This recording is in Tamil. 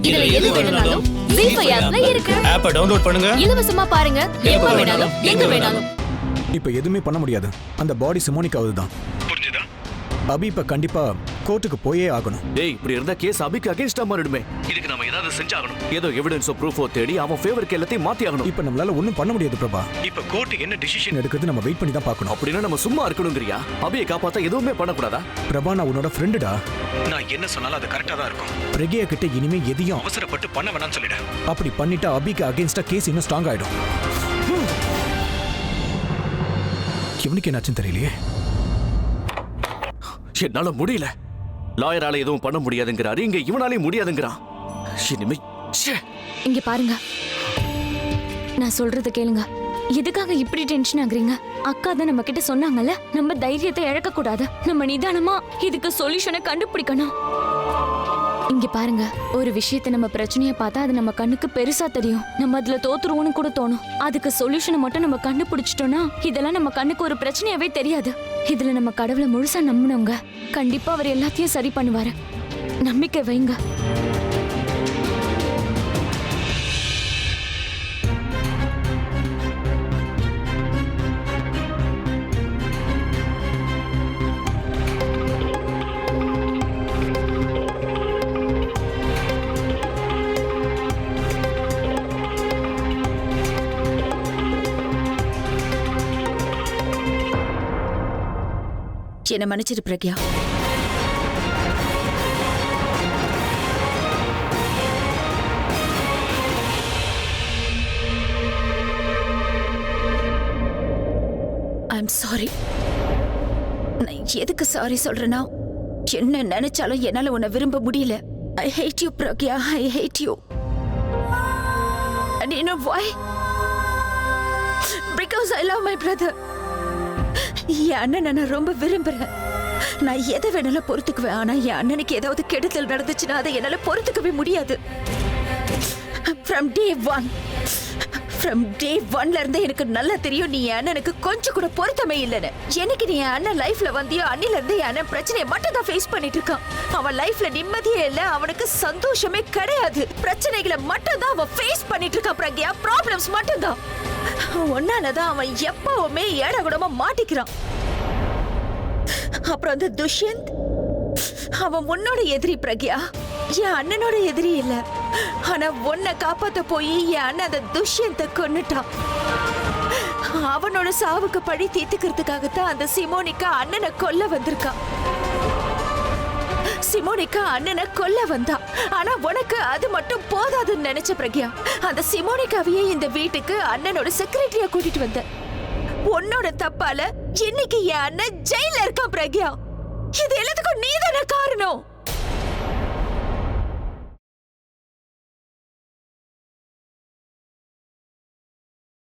இதுல எது வேணும்னாலும் ஜீ5 ஆப்ல இருக்கு. ஆப்பை டவுன்லோட் பண்ணுங்க, இலவசமா பாருங்க, எப்ப வேணாலும் எங்க வேணாலும். இப்ப எதுவுமே பண்ண முடியாது. அந்த பாடி சிமோனிக்காவது தான். புரிஞ்சுதா? அபி இப்ப கண்டிப்பா கோர்ட்டுக்கு போயே ஆகணும். டேய், இப்படி இருந்தா கேஸ் அபிக்கு அகைன்ஸ்டா மாறிடுமே. இதுக்கு நம்ம ஏதாவது செஞ்சாகணும். ஏதோ எவிடன்ஸோ ப்ரூஃபோ தேடி அவன் ஃபேவருக்கு எல்லாத்தையும் மாத்தி ஆகணும். இப்ப நம்மளால ஒண்ணும் பண்ண முடியாது பிரபா. இப்ப கோர்ட் என்ன டிசிஷன் எடுக்குது நம்ம வெயிட் பண்ணி தான் பார்க்கணும். அப்படின்னா நம்ம சும்மா இருக்கணும்ங்கறியா? அபியை காப்பாத்த எதுவுமே பண்ணக்கூடாதா? பிரபா, நான் உன்னோட ஃப்ரெண்டுடா. நான் என்ன சொன்னாலும் அது கரெக்டா தான் இருக்கும். பிரகியா கிட்ட இனிமே எதையும் அவசரப்பட்டு பண்ண வேணாம்னு சொல்லிடு. அப்படி பண்ணிட்டா அபிக்கு அகைன்ஸ்டா கேஸ் இன்னும் ஸ்ட்ராங் ஆயிடும். இவனுக்கு என்னாச்சுன்னு தெரியலையே. என்னால முடியல. லாயரால எதுவும் பண்ண முடியாதுங்கிறாரு, இங்க இவனாலே முடியாதுங்கிறான். இனிமே இங்க பாருங்க, நான் சொல்றத கேளுங்க. எதுக்காக இப்படி டென்ஷன் ஆகுறீங்க? அக்கா தான் நம்ம கிட்ட சொன்னாங்கல்ல, நம்ம தைரியத்தை இழக்க கூடாது. நம்ம நிதானமா இதுக்கு சொல்யூஷனை கண்டுபிடிக்கணும். இங்க பாருங்க, ஒரு விஷயத்தை நம்ம பிரச்சனைய பார்த்தா அது நம்ம கண்ணுக்கு பெருசா தெரியும். நம்ம அதுல தோத்துருவோம்னு கூட தோணும். அதுக்கு சொல்யூஷனை மட்டும் நம்ம கண்டுபிடிச்சிட்டோம்னா இதெல்லாம் நம்ம கண்ணுக்கு ஒரு பிரச்சனையாவே தெரியாது. இதுல நம்ம கடவுளை முழுசா நம்பினவங்க. கண்டிப்பா அவர் எல்லாத்தையும் சரி பண்ணுவாரு. நம்பிக்கை வைங்க. என்ன மன்னிச்சிரு பிரக்யா. I'm sorry. நான் எதுக்கு சாரி சொல்றேன்னா, என்ன நினைச்சாலும் என்னால உன்னை விரும்ப முடியல. I hate you Pragya, I hate you. And you know why? Because I love my brother. என் அண்ணனை நான் ரொம்ப விரும்புறேன். நான் எதை வேணாலும் பொறுத்துக்குவேன். ஆனா என் அண்ணனுக்கு ஏதாவது கெடுதல் நடந்துச்சுன்னா அதை என்னால பொறுத்துக்கவே முடியாது. From day one இருந்தே எனக்கு நல்லா தெரியும் நீ என் அண்ணனுக்கு கொஞ்சம் கூட பொருத்தமே இல்லைன்னு. எனக்கு நீ என் அண்ணன் லைஃப்ல வந்தியோ அன்னில இருந்து என் அண்ணன் பிரச்சனையை மட்டும் தான் ஃபேஸ் பண்ணிட்டு இருக்கான். அவன் லைஃப்ல நிம்மதியே இல்ல, அவனுக்கு சந்தோஷமே கிடையாது. பிரச்சனைகளை மட்டும் தான் அவன் ஃபேஸ் பண்ணிட்டு இருக்கான் பிரக்யா. ப்ராப்ளம்ஸ் மட்டும் தான். ஒன்னாலதான் அவன் எப்பவுமே ஏடகுடமா மாட்டிக்கிறான். அப்புறம் அந்த துஷ்யந்த், அவன் உன்னோட எதிரி பிரக்யா, என் அண்ணனோட எதிரி இல்ல. ஆனா உன்னை காப்பாத்த போய் என் அண்ணன் அந்த துஷ்யந்தை கொன்னுட்டான். அவனோட சாவுக்கு பழி தீர்த்துக்கிறதுக்காகத்தான் அந்த சிமோனிகா அண்ணனை கொல்ல வந்திருக்கான். சிமோனிகா அண்ணனை கொல்ல வந்தா. ஆனா உனக்கு அது மட்டும் போதாதுன்னு நினைச்ச பிரக்யா, அந்த சிமோனிகாவையே இந்த வீட்டுக்கு அண்ணனோட செக்ரட்டரியா கூட்டிட்டு வந்த. உன்னோட தப்பால இன்னைக்கு என் அண்ணன் ஜெயில இருக்கான் பிரக்யா. இது எல்லாத்துக்கும் நீதான காரணம்.